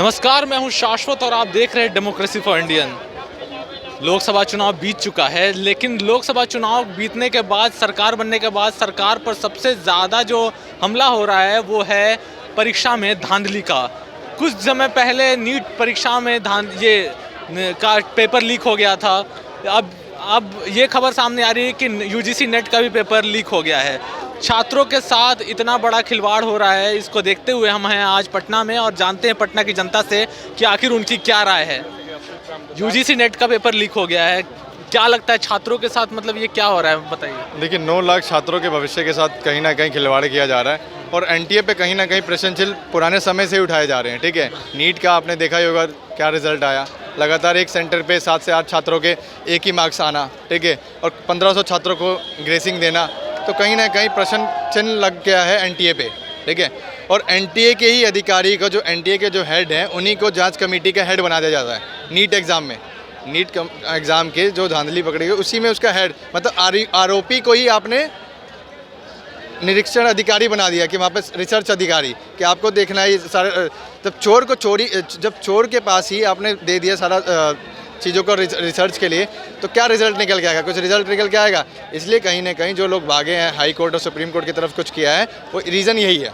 नमस्कार, मैं हूं शाश्वत और आप देख रहे हैं डेमोक्रेसी फॉर इंडियन। लोकसभा चुनाव बीत चुका है, लेकिन लोकसभा चुनाव बीतने के बाद, सरकार बनने के बाद, सरकार पर सबसे ज़्यादा जो हमला हो रहा है वो है परीक्षा में धांधली का। कुछ समय पहले नीट परीक्षा में का पेपर लीक हो गया था। अब ये खबर सामने आ रही है कि यूजीसी नेट का भी पेपर लीक हो गया है। छात्रों के साथ इतना बड़ा खिलवाड़ हो रहा है, इसको देखते हुए हम हैं आज पटना में और जानते हैं पटना की जनता से कि आखिर उनकी क्या राय है। यूजीसी नेट का पेपर लीक हो गया है, क्या लगता है छात्रों के साथ, मतलब ये क्या हो रहा है, बताइए। देखिए, 9 लाख छात्रों के भविष्य के साथ कहीं ना कहीं खिलवाड़ किया जा रहा है और एनटीए पे कहीं ना कहीं प्रश्नचिन्ह पुराने समय से ही उठाए जा रहे हैं। ठीक है, नीट का आपने देखा ही होगा क्या रिजल्ट आया। लगातार एक सेंटर पे 7 से 8 छात्रों के एक ही मार्क्स आना, ठीक है, और 1500 छात्रों को ग्रेसिंग देना, तो कहीं ना कहीं प्रश्न चिन्ह लग गया है एनटीए पे। ठीक है, और एनटीए के ही अधिकारी को, जो एनटीए के जो हेड हैं, उन्हीं को जांच कमेटी का हेड बना दिया जाता है। नीट एग्ज़ाम में, नीट एग्ज़ाम के जो धांधली पकड़ी गई उसी में उसका हेड, मतलब आरोपी को ही आपने निरीक्षण अधिकारी बना दिया कि वहाँ पे रिसर्च अधिकारी कि आपको देखना है ये सारे। जब चोर के पास ही आपने दे दिया सारा चीज़ों को रिसर्च के लिए, तो क्या रिजल्ट निकल के आएगा? कुछ रिजल्ट निकल के आएगा। इसलिए कहीं ना कहीं जो लोग भागे हैं हाई कोर्ट और सुप्रीम कोर्ट की तरफ कुछ किया है, वो रीज़न यही है।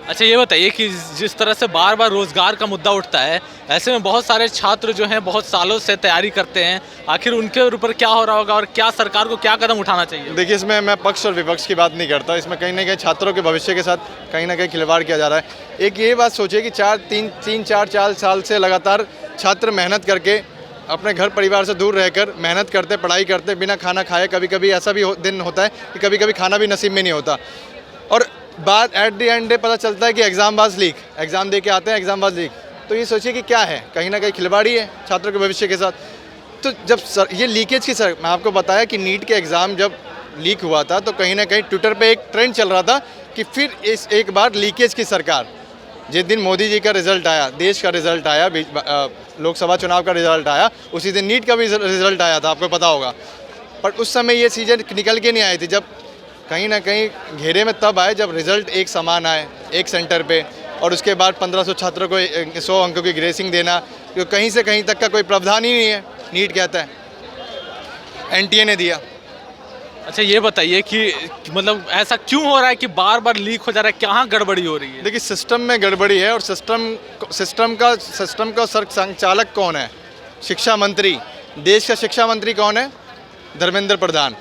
अच्छा, ये बताइए कि जिस तरह से बार बार रोज़गार का मुद्दा उठता है, ऐसे में बहुत सारे छात्र जो हैं बहुत सालों से तैयारी करते हैं, आखिर उनके ऊपर क्या हो रहा होगा और क्या सरकार को क्या कदम उठाना चाहिए? देखिए, इसमें मैं पक्ष और विपक्ष की बात नहीं करता, इसमें कहीं ना कहीं छात्रों के भविष्य के साथ कहीं ना कहीं खिलवाड़ किया जा रहा है। एक ये बात सोचिए कि 4 साल से लगातार छात्र मेहनत करके अपने घर परिवार से दूर रहकर मेहनत करते, पढ़ाई करते, बिना खाना खाए, कभी कभी ऐसा भी दिन होता है कि कभी कभी खाना भी नसीब में नहीं होता, और बाद एट द एंड डे पता चलता है कि एग्ज़ाम दे के आते हैं, एग्ज़ाम बाज लीक। तो ये सोचिए कि क्या है, कहीं ना कहीं खिलवाड़ी है छात्रों के भविष्य के साथ। तो जब ये लीकेज की मैं आपको बताया कि नीट के एग्ज़ाम जब लीक हुआ था, तो कहीं ना कहीं ट्विटर पे एक ट्रेंड चल रहा था कि फिर एक बार लीकेज की सरकार। जिस दिन मोदी जी का रिज़ल्ट आया, देश का रिज़ल्ट आया, लोकसभा चुनाव का रिज़ल्ट आया, उसी दिन नीट का भी रिज़ल्ट आया था, आपको पता होगा। पर उस समय ये चीज़ें निकल के नहीं आई थी, जब कहीं ना कहीं घेरे में तब आए जब रिज़ल्ट एक समान आए एक सेंटर पे, और उसके बाद 1500 छात्रों को 100 अंकों की ग्रेसिंग देना, जो कहीं से कहीं तक का कोई प्रावधान ही नहीं है। नीट कहता है, एनटीए ने दिया। अच्छा, ये बताइए कि मतलब ऐसा क्यों हो रहा है कि बार बार लीक हो जा रहा है, कहाँ गड़बड़ी हो रही है? देखिए, सिस्टम में गड़बड़ी है, और सिस्टम का संचालक कौन है? शिक्षा मंत्री। देश का शिक्षा मंत्री कौन है? धर्मेंद्र प्रधान।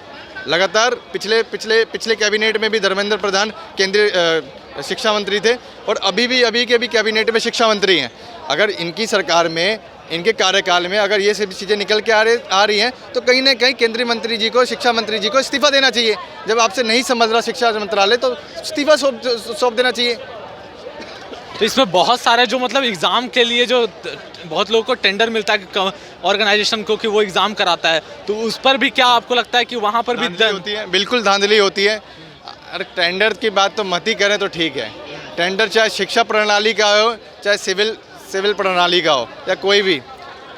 लगातार पिछले कैबिनेट में भी धर्मेंद्र प्रधान केंद्रीय शिक्षा मंत्री थे, और अभी के भी कैबिनेट में शिक्षा मंत्री हैं। अगर इनकी सरकार में, इनके कार्यकाल में अगर ये सभी चीज़ें निकल के आ रही हैं, तो कहीं ना कहीं केंद्रीय मंत्री जी को, शिक्षा मंत्री जी को इस्तीफा देना चाहिए। जब आपसे नहीं समझ रहा शिक्षा मंत्रालय, तो इस्तीफा सौंप देना चाहिए। तो इसमें बहुत सारे जो मतलब एग्ज़ाम के लिए जो बहुत लोगों को टेंडर मिलता है ऑर्गेनाइजेशन को कि वो एग्ज़ाम कराता है, तो उस पर भी क्या आपको लगता है कि वहाँ पर भी होती है? बिल्कुल धांधली होती है। अरे टेंडर की बात तो मत ही करें तो ठीक है। टेंडर चाहे शिक्षा प्रणाली का हो, चाहे सिविल प्रणाली का हो, या कोई भी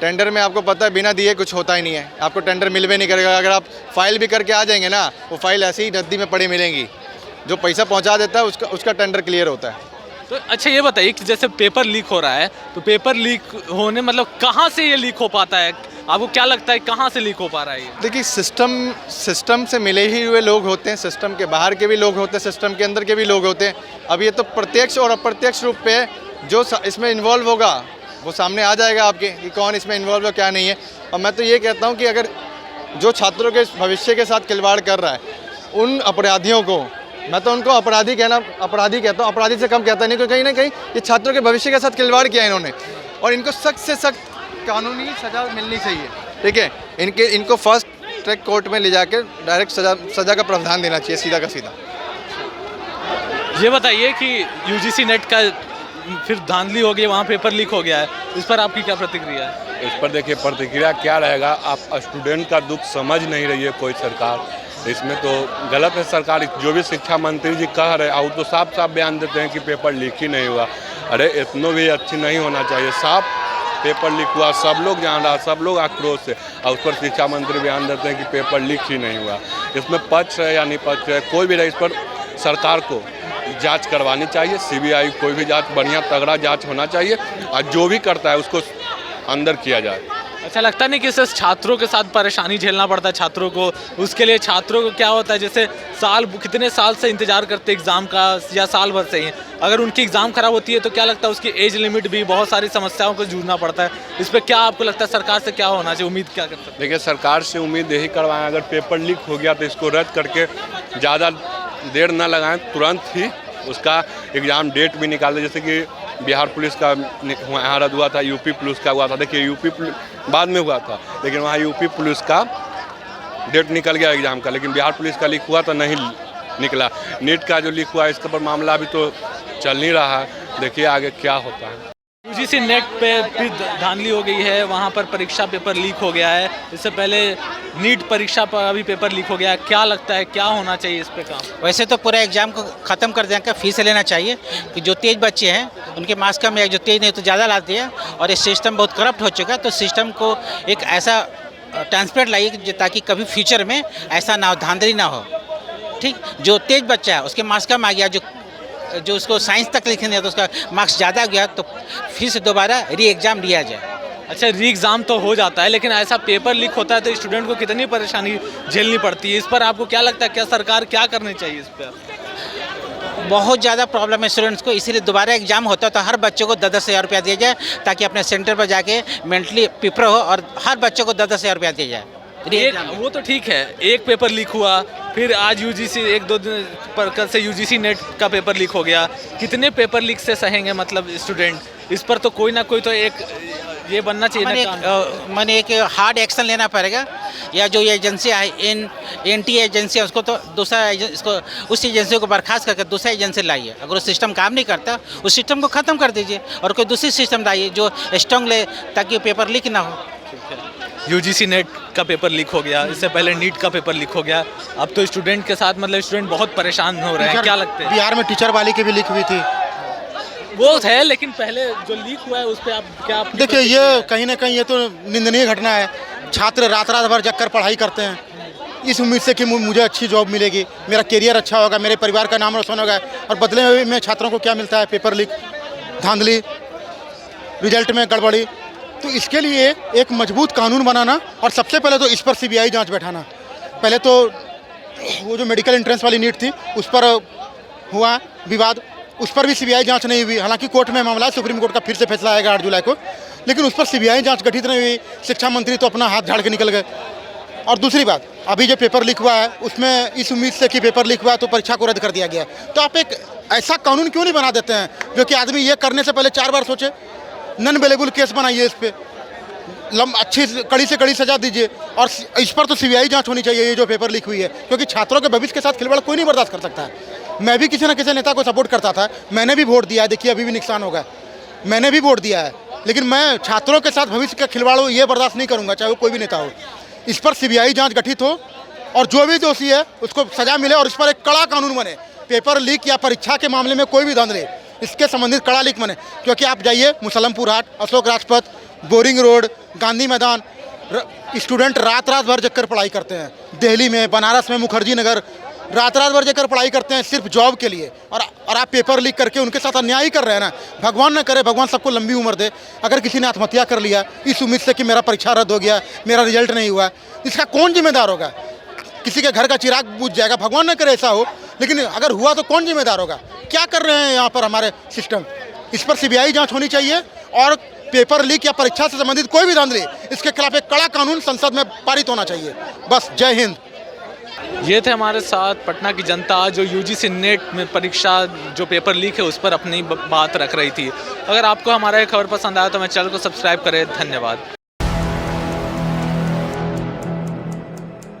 टेंडर में आपको पता है बिना दिए कुछ होता ही नहीं है। आपको टेंडर मिलवे नहीं करेगा। अगर आप फाइल भी करके आ जाएंगे ना, वो फाइल ऐसे ही नदी में पड़ी मिलेंगी। जो पैसा पहुँचा देता है उसका टेंडर क्लियर होता है। तो अच्छा, ये बताइए कि जैसे पेपर लीक हो रहा है, तो पेपर लीक होने मतलब कहाँ से ये लीक हो पाता है? आपको क्या लगता है कहाँ से लीक हो पा रहा है ये? देखिए, सिस्टम से मिले ही हुए लोग होते हैं, सिस्टम के बाहर के भी लोग होते हैं, सिस्टम के अंदर के भी लोग होते हैं। अब ये तो प्रत्यक्ष और अप्रत्यक्ष रूप पे जो इसमें इन्वॉल्व होगा वो सामने आ जाएगा आपके कि कौन इसमें इन्वॉल्व है, क्या नहीं है। और मैं तो ये कहता हूँ कि अगर जो छात्रों के भविष्य के साथ खिलवाड़ कर रहा है, उन अपराधियों को, मैं तो उनको अपराधी कहता हूँ, अपराधी से कम कहता नहीं, क्योंकि कहीं ना कहीं ये छात्रों के भविष्य के साथ खिलवाड़ किया है इन्होंने, और इनको सख्त से सख्त कानूनी सज़ा मिलनी चाहिए। ठीक है, इनको फर्स्ट ट्रैक कोर्ट में ले जाकर डायरेक्ट सज़ा का प्रावधान देना चाहिए, सीधा का सीधा। ये बताइए कि यूजीसी नेट का फिर धांधली हो गई, वहाँ पेपर लीक हो गया है, इस पर आपकी क्या प्रतिक्रिया है? इस पर देखिए, प्रतिक्रिया क्या रहेगा, आप स्टूडेंट का दुख समझ नहीं रही है कोई सरकार। इसमें तो गलत है सरकार। जो भी शिक्षा मंत्री जी कह रहे हैं, वो तो साफ बयान देते हैं कि पेपर लीक ही नहीं हुआ। अरे इतना भी अच्छी नहीं होना चाहिए। साफ पेपर लीक हुआ, सब लोग जान रहा, सब लोग आक्रोश है, और उस पर शिक्षा मंत्री बयान देते हैं कि पेपर लीक ही नहीं हुआ। इसमें पक्ष है या निपक्ष है, कोई भी रहे, इस पर सरकार को जांच करवानी चाहिए, सीबीआई कोई भी जांच बढ़िया तगड़ा जांच होना चाहिए और जो भी करता है उसको अंदर किया जाए। अच्छा लगता नहीं कि इससे छात्रों के साथ परेशानी झेलना पड़ता है छात्रों को? उसके लिए छात्रों को क्या होता है, जैसे कितने साल से इंतजार करते एग्ज़ाम का या साल भर से ही, अगर उनकी एग्ज़ाम खराब होती है तो क्या लगता है उसकी एज लिमिट भी, बहुत सारी समस्याओं को जूझना पड़ता है। इस पर क्या आपको लगता है सरकार से क्या होना चाहिए, उम्मीद क्या कर सकते हैं? देखिए सरकार से उम्मीद यही करवाएं, अगर पेपर लीक हो गया तो इसको रद्द करके ज़्यादा देर ना लगाएं, तुरंत ही उसका एग्ज़ाम डेट भी निकालें। जैसे कि बिहार पुलिस का यहाँ रद्द हुआ था, यूपी पुलिस का हुआ था। देखिए यूपी बाद में हुआ था, लेकिन वहाँ यूपी पुलिस का डेट निकल गया एग्ज़ाम का, लेकिन बिहार पुलिस का लीक हुआ तो नहीं निकला। नीट का जो लीक हुआ इसके पर मामला अभी तो चल नहीं रहा है, देखिए आगे क्या होता है। यूजीसी नेट पे भी धांधली हो गई है, वहाँ पर परीक्षा पेपर लीक हो गया है। इससे पहले नीट परीक्षा पर भी पेपर लीक हो गया है। क्या लगता है क्या होना चाहिए इस पे काम? वैसे तो पूरा एग्जाम को ख़त्म कर देकर फीस लेना चाहिए कि जो तेज बच्चे हैं उनके मार्क्स कम है, जो तेज नहीं तो ज़्यादा लाते हैं। और ये सिस्टम बहुत करप्ट हो चुका है, तो सिस्टम को एक ऐसा ट्रांसपेरेंट लाइए ताकि कभी फ्यूचर में ऐसा ना हो, धांधली ना हो। ठीक, जो तेज बच्चा है उसके मार्क्स कम आ गया, जो उसको साइंस तक लिखने दिया तो उसका मार्क्स ज़्यादा गया, तो फिर से दोबारा री एग्ज़ाम लिया जाए। अच्छा, री एग्ज़ाम तो हो जाता है, लेकिन ऐसा पेपर लीक होता है तो स्टूडेंट को कितनी परेशानी झेलनी पड़ती है। इस पर आपको क्या लगता है, क्या सरकार क्या करनी चाहिए इस पर? बहुत ज़्यादा प्रॉब्लम है स्टूडेंट्स को, इसीलिए दोबारा एग्जाम होता है तो हर बच्चे को 10-10 हज़ार रुपया दिया जाए ताकि अपने सेंटर पर जाके मेंटली प्रिपेयर हो, और हर बच्चे को 10-10 हज़ार रुपया दिया जाए। वो तो ठीक है, एक पेपर लीक हुआ, फिर आज यूजीसी 1-2 दिन पर कल से यूजीसी नेट का पेपर लीक हो गया। कितने पेपर लीक से सहेंगे मतलब स्टूडेंट? इस पर तो कोई ना कोई तो एक ये बनना चाहिए ना। मैंने एक हार्ड एक्शन लेना पड़ेगा, या जो ये एजेंसी है एनटी एजेंसी है उसको तो दूसरा इसको उस एजेंसी को बर्खास्त करके दूसरा एजेंसी लाइए। अगर वो सिस्टम काम नहीं करता उस सिस्टम को ख़त्म कर दीजिए और कोई दूसरी सिस्टम लाइए जो स्ट्रॉन्ग ले, ताकि पेपर लीक ना हो। यूजीसी नेट का पेपर लीक हो गया, इससे पहले नीट का पेपर लीक हो गया, अब तो स्टूडेंट के साथ मतलब स्टूडेंट बहुत परेशान हो रहे हैं। क्या लगता है? बिहार में टीचर वाली की भी लीक हुई थी। वो है, लेकिन पहले जो लीक हुआ है उस पर आप क्या देखिए, ये कहीं ना कहीं ये तो निंदनीय घटना है। छात्र रात रात भर जगकर पढ़ाई करते हैं इस उम्मीद से कि मुझे अच्छी जॉब मिलेगी, मेरा करियर अच्छा होगा, मेरे परिवार का नाम रोशन होगा, और बदले में छात्रों को क्या मिलता है? पेपर लीक, धांधली, रिजल्ट में गड़बड़ी। तो इसके लिए एक मजबूत कानून बनाना, और सबसे पहले तो इस पर सीबीआई जांच बैठाना। पहले तो वो जो मेडिकल एंट्रेंस वाली नीट थी उस पर हुआ विवाद, उस पर भी सीबीआई जांच नहीं हुई। हालांकि कोर्ट में मामला है, सुप्रीम कोर्ट का फिर से फैसला आएगा 8 जुलाई को, लेकिन उस पर सीबीआई जांच गठित नहीं हुई। शिक्षा मंत्री तो अपना हाथ झाड़ के निकल गए। और दूसरी बात, अभी जो पेपर लीक हुआ है उसमें इस उम्मीद से कि पेपर लीक हुआ तो परीक्षा को रद्द कर दिया गया। तो आप एक ऐसा कानून क्यों नहीं बना देते हैं जो कि आदमी ये करने से पहले 4 बार सोचे? नॉन अवेलेबल केस बनाइए, इस पर अच्छी कड़ी से कड़ी सजा दीजिए, और इस पर तो सीबीआई जांच होनी चाहिए ये जो पेपर लीक हुई है, क्योंकि छात्रों के भविष्य के साथ खिलवाड़ कोई नहीं बर्दाश्त कर सकता है। मैं भी किसी न किसी नेता को सपोर्ट करता था, मैंने भी वोट दिया है, देखिए अभी भी नुकसान होगा, मैंने भी वोट दिया है, लेकिन मैं छात्रों के साथ भविष्य का खिलवाड़ ये बर्दाश्त नहीं करूँगा, चाहे वो कोई भी नेता हो। इस पर सीबीआई जाँच गठित हो और जो भी दोषी है उसको सजा मिले, और इस पर एक कड़ा कानून बने। पेपर लीक या परीक्षा के मामले में कोई भी धांधली, इसके संबंधित कड़ा लीक बने। क्योंकि आप जाइए मुसलमपुर हाट, अशोक राजपथ, बोरिंग रोड, गांधी मैदान, स्टूडेंट रात रात भर जगकर पढ़ाई करते हैं। दिल्ली में, बनारस में, मुखर्जी नगर, रात रात भर जगकर पढ़ाई करते हैं सिर्फ जॉब के लिए, और आप पेपर लीक करके उनके साथ अन्याय ही कर रहे हैं ना। भगवान न करे, भगवान सबको लंबी उम्र दे। अगर किसी ने आत्महत्या कर लिया इस उम्मीद से कि मेरा परीक्षा रद्द हो गया, मेरा रिजल्ट नहीं हुआ, इसका कौन जिम्मेदार होगा? किसी के घर का चिराग बुझ जाएगा, भगवान न करे ऐसा हो, लेकिन अगर हुआ तो कौन जिम्मेदार होगा? क्या कर रहे हैं यहाँ पर हमारे सिस्टम? इस पर सीबीआई जांच होनी चाहिए, और पेपर लीक या परीक्षा से संबंधित कोई भी धांधली, इसके खिलाफ एक कड़ा कानून संसद में पारित होना चाहिए। बस, जय हिंद। ये थे हमारे साथ पटना की जनता जो यूजीसी नेट में परीक्षा जो पेपर लीक है उस पर अपनी बात रख रही थी। अगर आपको हमारा ये खबर पसंद आया तो मेरे चैनल को सब्सक्राइब करें। धन्यवाद।